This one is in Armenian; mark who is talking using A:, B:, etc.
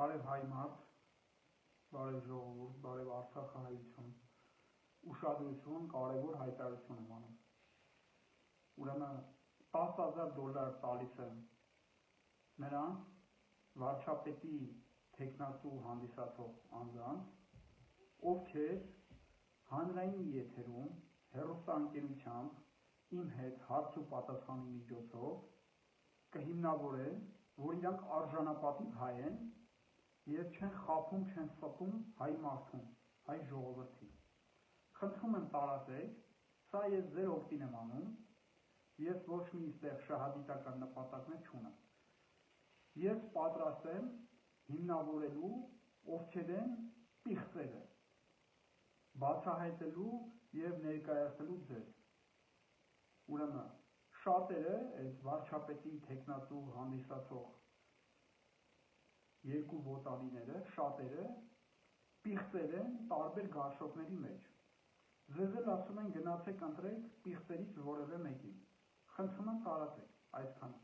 A: բարև հայ մարդ, բարև ժողովուրդ, բարև Արցախահայություն, ուշադրություն, կարևոր հայտարարություն եմ անում։ Ուրեմն $10,000 տալիս եմ նրանց վարչապետի թեկնածու հանդիսացող անձանց, ովքեր հանրային եթերում հեռուստաընկերությամբ իմ հետ հարց ու պատասխանի միջոցով կհիմնավորեն, որ իրանք արժանապատիվ հայ են և չեն խաբում, չեն ստում հայ մարդուն, հայ ժողովրդին։ Խնդրում եմ տարածեք, սա ես ձեր օգտին եմ անում, ես ոչ մի ստեղ շահադիտական նպատակներ չունեմ։ Ես պատրաստ եմ հիմնավորելու, ովքեր են պիղծերը, բացահայտելու և ներկայացնելու ձեզ։ Ուրեմն շատերը, այս վարչապետի թեկնածու հանդիսացող երկու ոտանիները, շատերը պիղծեր են տարբեր գարշոկների մեջ։ Ձեզ էլ ասում են գնացեք ընտրեք պիղծերից որևէ մեկին։ Խնդրում եմ տարածեք, այսքանը։